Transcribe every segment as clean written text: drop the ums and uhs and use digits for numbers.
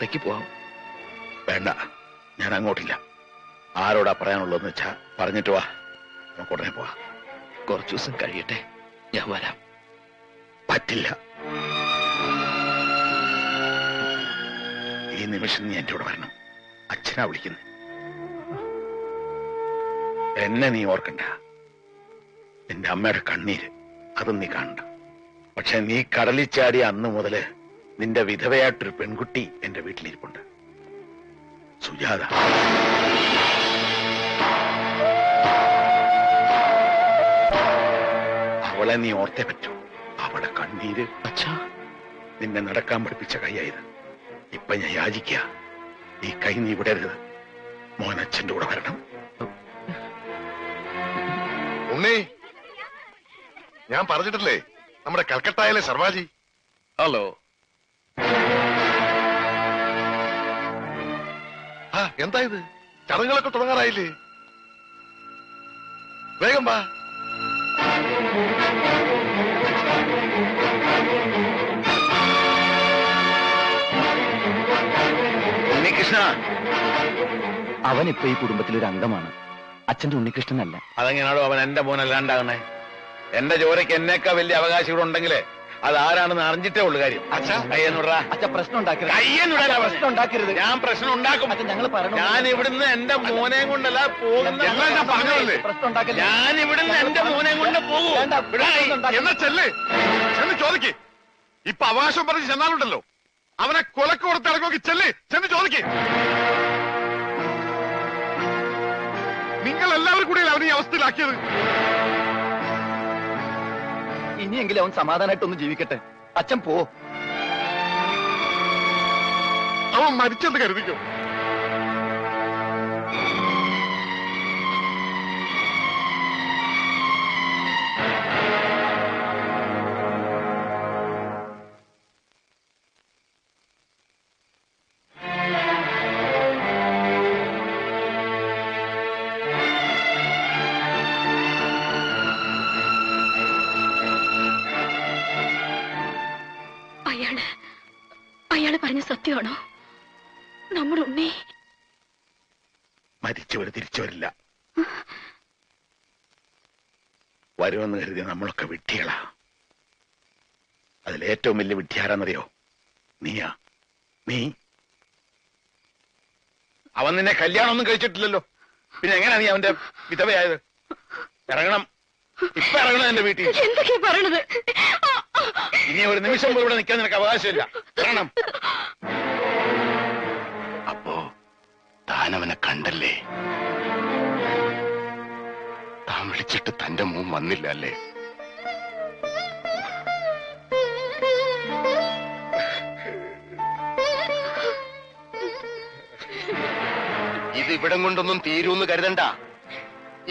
ഒറ്റയ്ക്ക് പോവാം. വേണ്ട, ഞാൻ അങ്ങോട്ടില്ല. ആരോടാ പറയാനുള്ളതെന്ന് വെച്ചാ പറഞ്ഞിട്ട് വാ, നമുക്ക് ഉടനെ പോവാ. കുറച്ചു ദിവസം കഴിയട്ടെ, ഞാൻ വരാം. പറ്റില്ല. ഈ നിമിഷം നീ എന്റെ കൂടെ വരണം. അച്ഛനാ വിളിക്കുന്നു. എന്നെ നീ ഓർക്കണ്ട. നിന്റെ അമ്മയുടെ കണ്ണീര് അതും നീ കാണണ്ട. പക്ഷെ നീ കടലിൽ ചാടിയ അന്ന് മുതല് നിന്റെ വിധവയായിട്ടൊരു പെൺകുട്ടി എന്റെ വീട്ടിലിരിപ്പുണ്ട്, സുജാത. അവളെ നീ ഓർത്തേ പറ്റൂ. അവളെ കണ്ണീര് അച്ഛാ, നിന്നെ നടക്കാൻ പഠിപ്പിച്ച കൈയായത്. ഇപ്പൊ ഞാൻ യാചിക്കുക, ഈ കൈ നീ വിടരുത്. മോൻ അച്ഛന്റെ കൂടെ വരണം. ഉണ്ണി, ഞാൻ പറഞ്ഞിട്ടില്ലേ നമ്മുടെ കൽക്കട്ടയിലെ സർവാജി? ഹലോ. ആ, എന്താ ഇത്? ചടങ്ങുകളൊക്കെ തുടങ്ങാറായില്ലേ? വേഗം വാ. ഉണ്ണികൃഷ്ണ, അവനിപ്പോ ഈ കുടുംബത്തിലൊരു അംഗമാണ്. അച്ഛന്റെ ഉണ്ണികൃഷ്ണനല്ല. അതെങ്ങനെയാണോ അവൻ എന്റെ മോനല്ലാണ്ടാകണേ? എന്റെ ജോലിക്ക് എന്നേക്കാ വലിയ അവകാശികളുണ്ടെങ്കിലേ അതാരാണെന്ന് അറിഞ്ഞിട്ടേ ഉള്ളു കാര്യം. പ്രശ്നം ഉണ്ടാക്കരുത്. ഞാൻ പ്രശ്നം ഉണ്ടാക്കും. ഞാൻ ഇവിടുന്ന് എന്റെ മോനെ കൊണ്ടല്ല പോകുന്ന. ഞാൻ ഇവിടുന്ന് എന്റെ മോനെ കൊണ്ട് പോകും. എന്നാ ചെല്ല്, ചെന്ന് ചോദിക്ക്. ഇപ്പൊ അവകാശം പറഞ്ഞ് ചെന്നാലുണ്ടല്ലോ, അവനെ കൊലക്ക് കൊടുത്ത് ഇറങ്ങി. ചെല്ല്, ചെന്ന് ചോദിക്ക്. നിങ്ങൾ എല്ലാവരും കൂടി അവനെ ഈ അവസ്ഥയിലാക്കിയത്. ഇനിയെങ്കിലും അവൻ സമാധാനമായിട്ടൊന്ന് ജീവിക്കട്ടെ. അച്ഛൻ പോ. അവൻ മരിച്ചെന്ന് കരുതിക്കോ. അയാള് പറഞ്ഞ സത്യമാണോ? നമ്മുടെ ഉണ്ണി മരിച്ചവര് തിരിച്ചു വരില്ല. വരുമെന്ന് കരുതി നമ്മളൊക്കെ വിഡ്ഢികളാ. അതിലേറ്റവും വലിയ വിഡ്ഢിയാരാന്നറിയോ? നീയാ. നീ അവൻ നിന്നെ കല്യാണം ഒന്നും കഴിച്ചിട്ടില്ലല്ലോ, പിന്നെ എങ്ങനെയാ നീ അവന്റെ വിധവയായത്? ഇറങ്ങണം, ഇപ്പൊ ഇറങ്ങണം എന്റെ വീട്ടിൽ. എന്തൊക്കെയാ പറയണത്? ഇനി ഒരു നിമിഷം പോലും ഇവിടെ നിൽക്കാൻ നിനക്ക് അവകാശമില്ല. ഇറങ്ങണം. അപ്പോ താനവനെ കണ്ടല്ലേ? താൻ വിളിച്ചിട്ട് തന്റെ മോൻ വന്നില്ല അല്ലേ? ഇത് ഇവിടം കൊണ്ടൊന്നും തീരൂന്ന് കരുതണ്ട.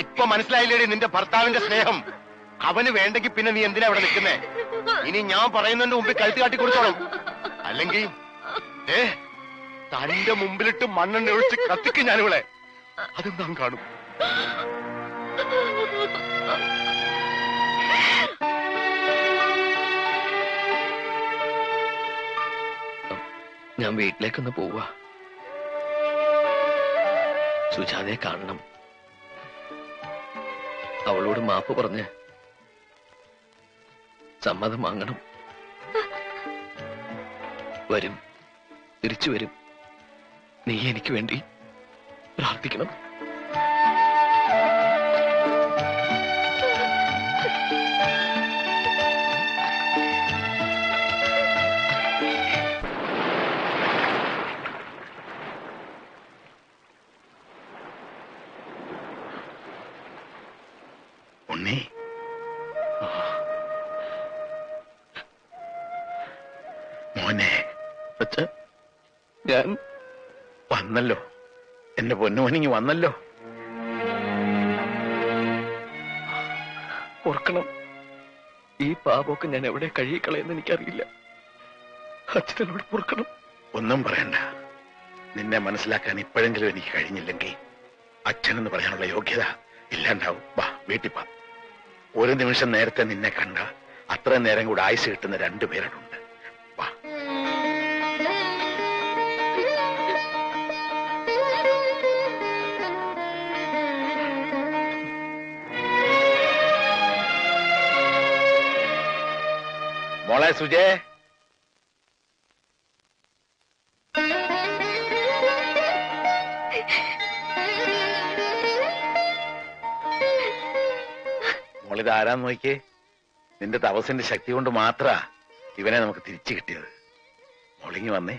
ഇപ്പൊ മനസ്സിലായില്ലേടി നിന്റെ ഭർത്താവിന്റെ സ്നേഹം? അവന് വേണ്ടെങ്കിൽ പിന്നെ നീ എന്തിനാ അവിടെ നിൽക്കുന്നേ? ഇനി ഞാൻ പറയുന്നതിന്റെ മുമ്പിൽ കഴുത്ത് കാട്ടി കൊടുത്തോളും. അല്ലെങ്കിൽ തന്റെ മുമ്പിലിട്ട് മണ്ണെണ്ണ ഒഴിച്ച് കത്തിക്കും ഞാനിവിടെ. അതും നാം കാണും. ഞാൻ വീട്ടിലേക്കൊന്ന് പോവാ. സുജാതയെ കാണണം. അവളോട് മാപ്പ് പറഞ്ഞ് സമ്മതം വാങ്ങണം. വരും, തിരിച്ചു വരും. നീ എനിക്ക് വേണ്ടി പ്രാർത്ഥിക്കണം. ഉണ്ണി, മോനെ. ഞാൻ വന്നല്ലോ, എന്റെ പൊന്നുമണിങ്ങി വന്നല്ലോ. ഓർക്കണം, ഈ പാപമൊക്കെ ഞാൻ എവിടെ കഴിയിക്കളയെന്ന് എനിക്കറിയില്ല. അച്ഛനോട് പൊറുക്കണം. ഒന്നും പറയണ്ട. നിന്നെ മനസ്സിലാക്കാൻ ഇപ്പോഴെങ്കിലും എനിക്ക് കഴിഞ്ഞില്ലെങ്കിൽ അച്ഛനെന്ന് പറയാനുള്ള യോഗ്യത ഇല്ലാണ്ടാവും. വാ, വീട്ടിൽ വാ. ഒരു നിമിഷം നേരത്തെ നിന്നെ കണ്ട അത്ര നേരം കൂടെ ആയുസ് കിട്ടുന്ന 2 പേരുണ്ട്. വാ. മോളെ സുജേ, മോളിത് ആരാന്ന് നോക്കിയേ. നിന്റെ തപസ്സിന്റെ ശക്തി കൊണ്ട് മാത്ര ഇവനെ നമുക്ക് തിരിച്ചു കിട്ടിയത്. മോളിങ്ങി വന്നേ.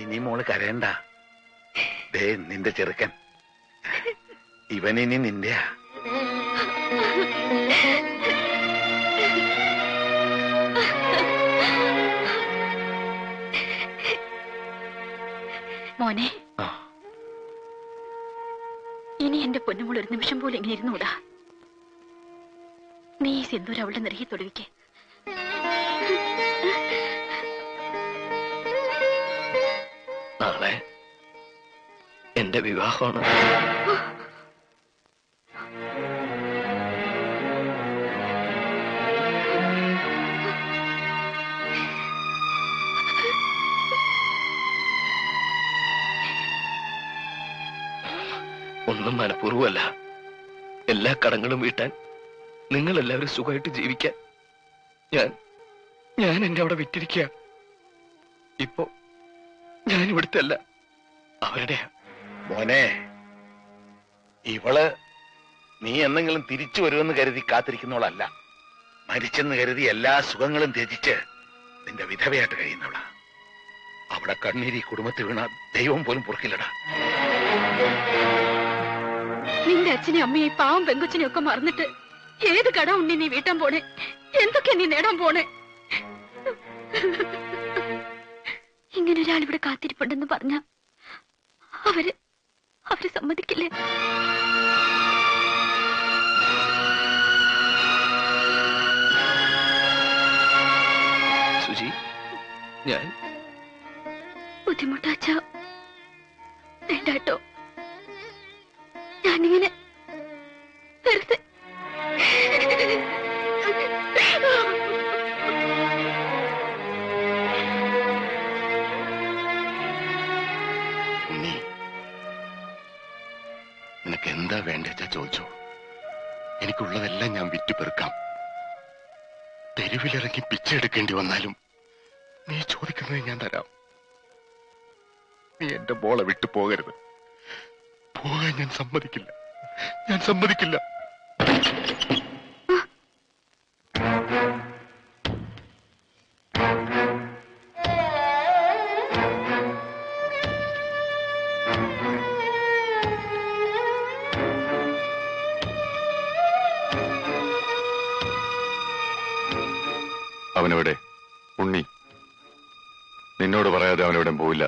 ഇനി മോള് കരയണ്ട. ദേ നിന്റെ ചെറുക്കൻ, ഇവനിനി നിന്റെയാ. മോനെ, ഇനി എന്റെ പൊന്നുമോൾ ഒരു നിമിഷം പോലും ഇങ്ങനെ ഇരുന്നൂടാ. നീ ഈ സിന്ദൂരം അവളുടെ നെറുകി തൊടുവിക്ക്. നാളെ എന്റെ വിവാഹമാണ്. ഒന്നും മനഃപൂർവ്വമല്ല. എല്ലാ കടങ്ങളും വീട്ടാൻ, നിങ്ങൾ എല്ലാവരും സുഖമായിട്ട് ജീവിക്കാൻ ഞാൻ എന്നെ അവിടെ വിറ്റിരിക്കുക. ഇപ്പോ ഞാൻ ഇവിടുത്തെ അല്ല, അവരുടെയാ. മോനെ, ഇവള് നീ എന്തെങ്കിലും തിരിച്ചു വരുമെന്ന് കരുതി കാത്തിരിക്കുന്നവളല്ല. മരിച്ചെന്ന് കരുതി എല്ലാ സുഖങ്ങളും ത്യജിച്ച് നിന്റെ വിധവയായിട്ട് കഴിയുന്നവളാ. അവിടെ കണ്ണീരി കുടുംബത്തിൽ വീണ ദൈവം പോലും പൊറുക്കില്ലടാ. നിന്റെ അച്ഛനെയും അമ്മയെ പാവം പെങ്കൊച്ചിനെ ഒക്കെ മറന്നിട്ട് ഏത് കട ഉണ്ണി നീ വീട്ടാൻ പോണേ? എന്തൊക്കെയാ നീ നേടാൻ പോണേ? ഇങ്ങനെ ഒരാൾ ഇവിടെ കാത്തിരിപ്പുണ്ടെന്ന് പറഞ്ഞ അവര് സമ്മതിക്കില്ലേ? സുജി, ഞാൻ ബുദ്ധിമുട്ടാച്ച വേണ്ട കേട്ടോ. ഞാനിങ്ങനെ വെറുതെ ഉണ്ണി, നിനക്ക് എന്താ വേണ്ടെച്ചാ ചോദിച്ചോ. എനിക്കുള്ളതെല്ലാം ഞാൻ വിറ്റുപെറുക്കാം. തെരുവിലിറങ്ങി പിച്ചെടുക്കേണ്ടി വന്നാലും നീ ചോദിക്കുന്നത് ഞാൻ തരാം. നീ എന്റെ മോളെ വിട്ടു പോകരുത്. പോകാൻ ഞാൻ സമ്മതിക്കില്ല. ഞാൻ സമ്മതിക്കില്ല. അവനെവിടെ? ഉണ്ണി, നിന്നോട് പറയാതെ അവനെവിടെയും പോവില്ല.